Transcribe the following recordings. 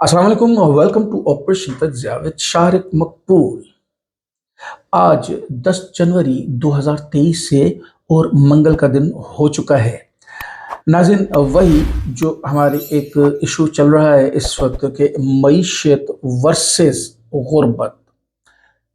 अस्सलाम वालेकुम और वेलकम टू ऑपरेशन तज्ज़िया विद शारिक मकबूल। आज 10 जनवरी 2023 से और मंगल का दिन हो चुका है। नाज़रीन, वही जो हमारे एक इशू चल रहा है इस वक्त के मईशत वर्सेस गुर्बत,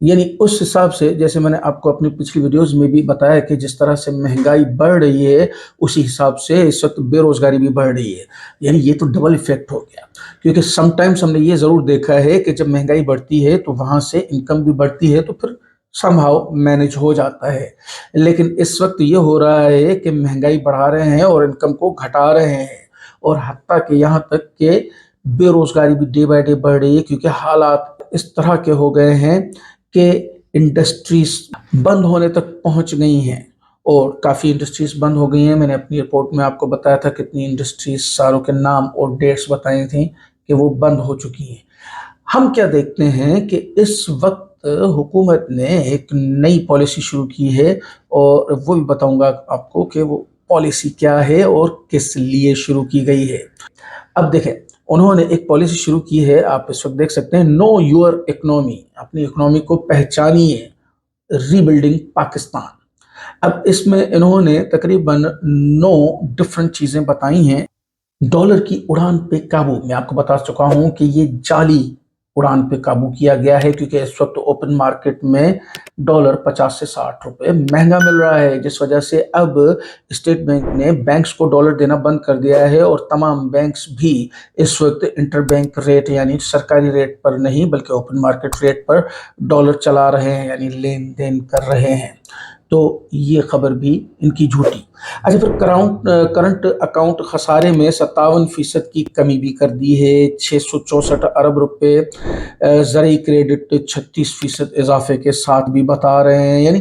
यानी उस हिसाब से जैसे मैंने आपको अपनी पिछली वीडियोस में भी बताया कि जिस तरह से महंगाई बढ़ रही है उसी हिसाब से इस वक्त बेरोजगारी भी बढ़ रही है। यानी ये तो डबल इफेक्ट हो गया, क्योंकि समटाइम्स हमने ये ज़रूर देखा है कि जब महंगाई बढ़ती है तो वहाँ से इनकम भी बढ़ती है तो फिर समहाउ मैनेज हो जाता है। लेकिन इस वक्त ये हो रहा है कि महंगाई बढ़ा रहे हैं और इनकम को घटा रहे हैं, और हत्ता कि यहाँ तक कि बेरोजगारी भी डे बाय डे बढ़ रही है, क्योंकि हालात इस तरह के हो गए हैं कि इंडस्ट्रीज बंद होने तक पहुंच गई हैं। और काफ़ी इंडस्ट्रीज बंद हो गई हैं। मैंने अपनी रिपोर्ट में आपको बताया था कितनी इंडस्ट्रीज, सारों के नाम और डेट्स बताई थी कि वो बंद हो चुकी हैं। हम क्या देखते हैं कि इस वक्त हुकूमत ने एक नई पॉलिसी शुरू की है, और वो भी बताऊंगा आपको कि वो पॉलिसी क्या है और किस लिए शुरू की गई है। अब देखें, उन्होंने एक पॉलिसी शुरू की है, आप इस वक्त देख सकते हैं, नो योर इकोनॉमी, अपनी इकोनॉमी को पहचानिए, रीबिल्डिंग पाकिस्तान। अब इसमें इन्होंने तकरीबन 9 डिफरेंट चीज़ें बताई हैं। डॉलर की उड़ान पे काबू, मैं आपको बता चुका हूं कि ये जाली उड़ान पे काबू किया गया है, क्योंकि इस वक्त ओपन मार्केट में डॉलर 50 से 60 रुपए महंगा मिल रहा है, जिस वजह से अब स्टेट बैंक ने बैंक्स को डॉलर देना बंद कर दिया है, और तमाम बैंक्स भी इस वक्त इंटरबैंक रेट यानी सरकारी रेट पर नहीं बल्कि ओपन मार्केट रेट पर डॉलर चला रहे हैं, यानी लेन देन कर रहे हैं। तो ये खबर भी इनकी झूठी। अच्छा, फिर करंट अकाउंट खसारे में 57% की कमी भी कर दी है, 664 अरब रुपए। ज़रूरी क्रेडिट 36% इजाफे के साथ भी बता रहे हैं। यानी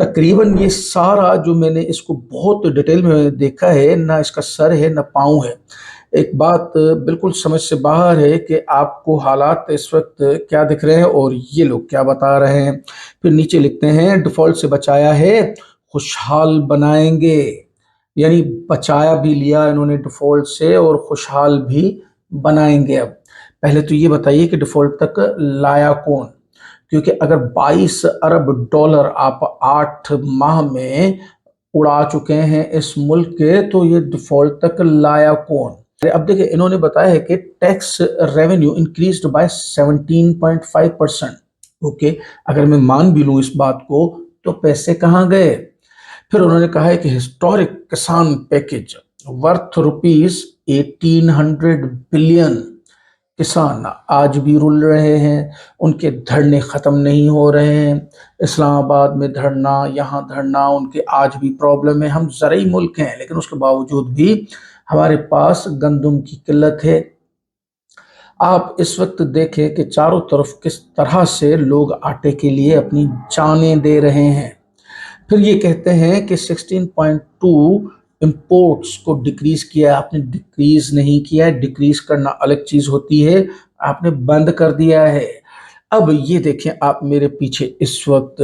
तकरीबन ये सारा जो मैंने इसको बहुत डिटेल में देखा है, ना इसका सर है ना पाँव है। एक बात बिल्कुल समझ से बाहर है कि आपको हालात इस वक्त क्या दिख रहे हैं और ये लोग क्या बता रहे हैं। फिर नीचे लिखते हैं, डिफॉल्ट से बचाया है, खुशहाल बनाएंगे। यानी बचाया भी लिया इन्होंने डिफॉल्ट से और खुशहाल भी बनाएंगे। अब पहले तो ये बताइए कि डिफॉल्ट तक लाया कौन, क्योंकि अगर 22 अरब डॉलर आप 8 माह में उड़ा चुके हैं इस मुल्क के, तो ये डिफॉल्ट तक लाया कौन। अब देखिए, इन्होंने बताया है कि tax revenue increased by 17.5%। Okay, अगर मैं मान भी लूं इस बात को, तो पैसे कहाँ गए। फिर उन्होंने कहा है कि हिस्टोरिक किसान पैकेज वर्थ रुपीज 1800 बिलियन। किसान आज भी रुल रहे हैं, उनके धरने खत्म नहीं हो रहे हैं। इस्लामाबाद में धरना, यहाँ धरना, उनके आज भी प्रॉब्लम है। हम ज़रूरी मुल्क हैं, लेकिन उसके बावजूद भी हमारे पास गंदम की किल्लत है। आप इस वक्त देखें कि चारों तरफ किस तरह से लोग आटे के लिए अपनी जानें दे रहे हैं। फिर ये कहते हैं कि 16.2 इंपोर्ट्स को डिक्रीज किया। आपने डिक्रीज नहीं किया है, डिक्रीज करना अलग चीज होती है, आपने बंद कर दिया है। अब ये देखें आप मेरे पीछे, इस वक्त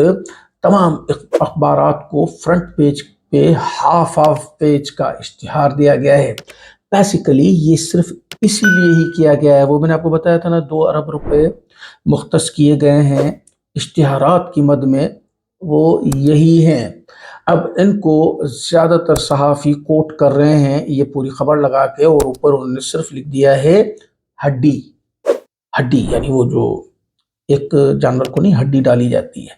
तमाम अखबारात को फ्रंट पेज पे हाफ हाफ पेज का इश्तिहार दिया गया है। बेसिकली ये सिर्फ इसीलिए ही किया गया है, वो मैंने आपको बताया था ना, 2 अरब रुपए मुख्तस किए गए हैं इश्तिहारात की मद में, वो यही हैं। अब इनको ज़्यादातर सहाफ़ी कोट कर रहे हैं ये पूरी खबर लगा के, और ऊपर उन्होंने सिर्फ लिख दिया है हड्डी। हड्डी यानी वो जो एक जानवर को नहीं हड्डी डाली जाती है,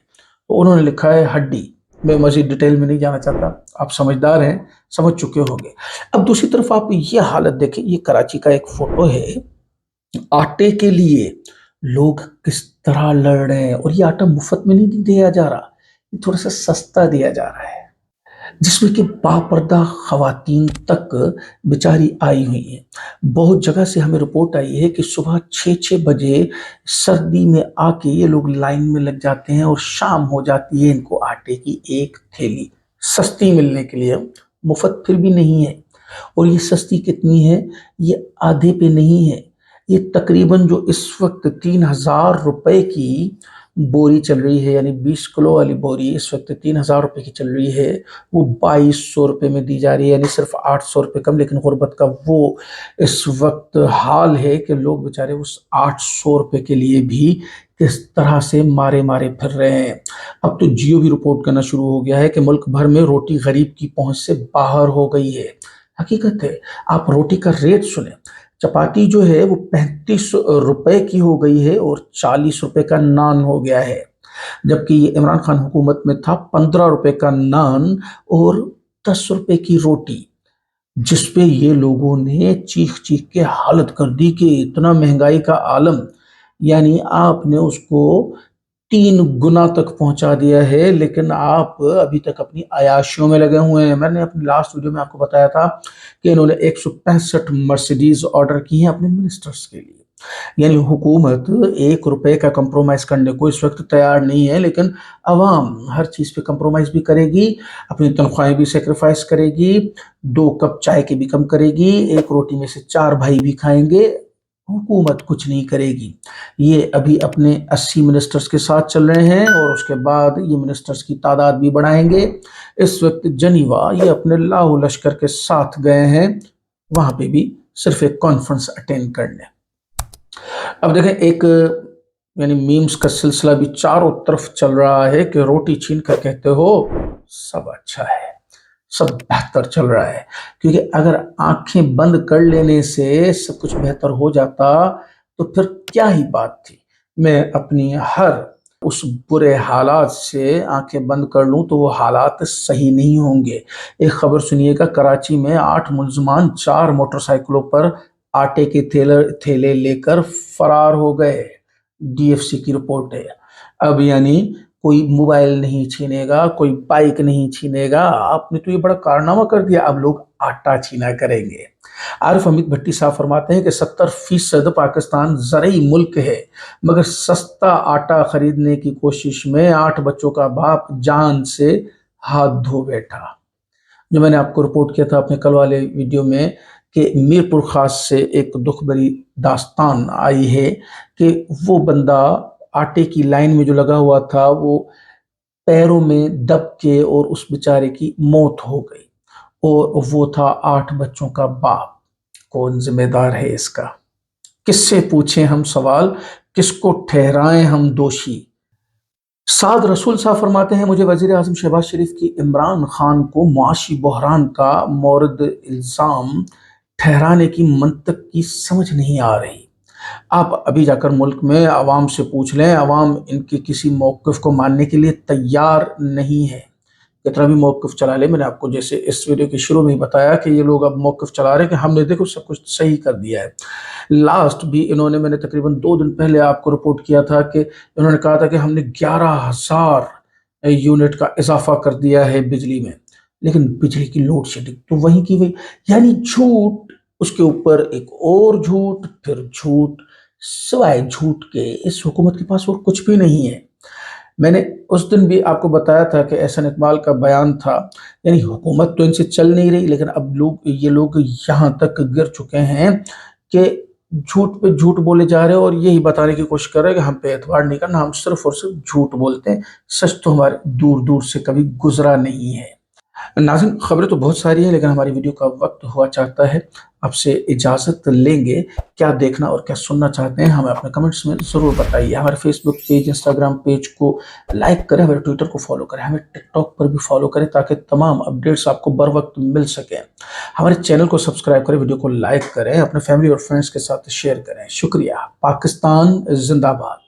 तो उन्होंने लिखा है हड्डी। मैं मज़ीद डिटेल में नहीं जाना चाहता, आप समझदार हैं, समझ चुके होंगे। अब दूसरी तरफ आप ये हालत देखें, ये कराची का एक फ़ोटो है। आटे के लिए लोग किस तरह लड़ रहे हैं, और ये आटा मुफ्त में नहीं दिया जा रहा, ये थोड़ा सा सस्ता दिया जा रहा है, जिसमें कि बापर्दा खवातीन तक बेचारी आई हुई हैं। बहुत जगह से हमें रिपोर्ट आई है कि सुबह 6-6 बजे सर्दी में आके ये लोग लाइन में लग जाते हैं, और शाम हो जाती है इनको आटे की एक थैली सस्ती मिलने के लिए। मुफ्त फिर भी नहीं है, और ये सस्ती कितनी है, ये आधे पे नहीं है। ये तकरीबन जो इस वक्त 3000 रुपए की बोरी चल रही है, यानी 20 किलो वाली बोरी इस वक्त 3,000 रुपये की चल रही है, वो 2200 रुपये में दी जा रही है, यानी सिर्फ 800 रुपये कम। लेकिन गुर्बत का वो इस वक्त हाल है कि लोग बेचारे उस 800 रुपये के लिए भी किस तरह से मारे मारे फिर रहे हैं। अब तो जियो भी रिपोर्ट करना शुरू हो गया है कि मुल्क भर में रोटी गरीब की पहुंच से बाहर हो गई है। हकीकत है, आप रोटी का रेट सुने, चपाती जो है वो 35 रुपए की हो गई है और 40 रुपए का नान हो गया है। जबकि ये इमरान खान हुकूमत में था 15 रुपए का नान और 10 रुपए की रोटी, जिस पे ये लोगों ने चीख चीख के हालत कर दी कि इतना महंगाई का आलम, यानी आपने उसको 3 गुना तक पहुंचा दिया है, लेकिन आप अभी तक अपनी अयाशियों में लगे हुए हैं। मैंने अपनी लास्ट वीडियो में आपको बताया था कि इन्होंने 165 मर्सिडीज ऑर्डर की हैं अपने मिनिस्टर्स के लिए। यानी हुकूमत 1 रुपए का कंप्रोमाइज करने को इस वक्त तैयार नहीं है, लेकिन अवाम हर चीज पे कंप्रोमाइज भी करेगी, अपनी तनख्वाहें भी सेक्रीफाइस करेगी, 2 कप चाय के भी कम करेगी, 1 रोटी में से 4 भाई भी खाएंगे, हुकूमत कुछ नहीं करेगी। ये अभी अपने 80 मिनिस्टर्स के साथ चल रहे हैं और उसके बाद ये मिनिस्टर्स की तादाद भी बढ़ाएंगे। इस वक्त जनीवा ये अपने लाहौ लश्कर के साथ गए हैं, वहां पे भी सिर्फ एक कॉन्फ्रेंस अटेंड करने। अब देखें, एक यानी मीम्स का सिलसिला भी चारों तरफ चल रहा है कि रोटी छीन कर कहते हो सब अच्छा है, सब बेहतर चल रहा है। क्योंकि अगर आंखें बंद कर लेने से सब कुछ बेहतर हो जाता तो फिर क्या ही बात थी। मैं अपनी हर उस बुरे हालात से आंखें बंद कर लूं तो वो हालात सही नहीं होंगे। एक खबर सुनिएगा, कराची में 8 मुलजमान 4 मोटरसाइकिलों पर आटे के थैले लेकर फरार हो गए, डीएफसी की रिपोर्ट है। अब यानी कोई मोबाइल नहीं छीनेगा, कोई बाइक नहीं छीनेगा, आपने तो ये बड़ा कारनामा कर दिया, अब लोग आटा छीना करेंगे। आरिफ अमित भट्टी साहब फरमाते हैं कि 70% पाकिस्तान ज़रई मुल्क है, मगर सस्ता आटा खरीदने की कोशिश में 8 बच्चों का बाप जान से हाथ धो बैठा। जो मैंने आपको रिपोर्ट किया था अपने कल वाले वीडियो में कि मीरपुर खास से एक दुख भरी दास्तान आई है कि वो बंदा आटे की लाइन में जो लगा हुआ था वो पैरों में दब के और उस बेचारे की मौत हो गई, और वो था 8 बच्चों का बाप। कौन जिम्मेदार है इसका? किससे पूछें हम सवाल, किसको ठहराएं हम दोषी? साद रसूल साहब फरमाते हैं, मुझे वजीर आजम शहबाज शरीफ की इमरान खान को मुआशी बहरान का मौरद इल्ज़ाम ठहराने की मंतक की समझ नहीं आ रही। आप अभी जाकर मुल्क में आवाम से पूछ लें, आवाम इनके किसी मौक़िफ़ को मानने के लिए तैयार नहीं है। कितना भी मौक़िफ़ चला ले, मैंने आपको जैसे इस वीडियो के शुरू में ही बताया कि ये लोग अब मौक़िफ़ चला रहे हैं कि हमने देखो सब कुछ सही कर दिया है। लास्ट भी इन्होंने, मैंने तकरीबन 2 दिन पहले आपको रिपोर्ट किया था कि इन्होंने कहा था कि हमने 11,000 यूनिट का इजाफा कर दिया है बिजली में, लेकिन बिजली की लोड शेडिंग तो वहीं की वही, यानी झूठ, उसके ऊपर एक और झूठ, फिर झूठ, सिवाय झूठ के इस हुकूमत के पास और कुछ भी नहीं है। मैंने उस दिन भी आपको बताया था कि एहसन इकबाल का बयान था, यानी हुकूमत तो इनसे चल नहीं रही, लेकिन अब ये लोग यहाँ तक गिर चुके हैं कि झूठ पे झूठ बोले जा रहे हैं और यही बताने की कोशिश कर रहे हैं कि हम पे एतबार नहीं करना, हम सिर्फ और सिर्फ झूठ बोलते हैं, सच तो हमारे दूर दूर से कभी गुजरा नहीं है। नाज़रीन, खबरें तो बहुत सारी हैं, लेकिन हमारी वीडियो का वक्त हुआ चाहता है, आपसे इजाज़त लेंगे। क्या देखना और क्या सुनना चाहते हैं हमें अपने कमेंट्स में ज़रूर बताइए। हमारे फेसबुक पेज, इंस्टाग्राम पेज को लाइक करें, हमारे ट्विटर को फॉलो करें, हमें टिकटॉक पर भी फॉलो करें ताकि तमाम अपडेट्स आपको बर वक्त मिल सकें। हमारे चैनल को सब्सक्राइब करें, वीडियो को लाइक करें, अपने फैमिली और फ्रेंड्स के साथ शेयर करें। शुक्रिया। पाकिस्तान जिंदाबाद।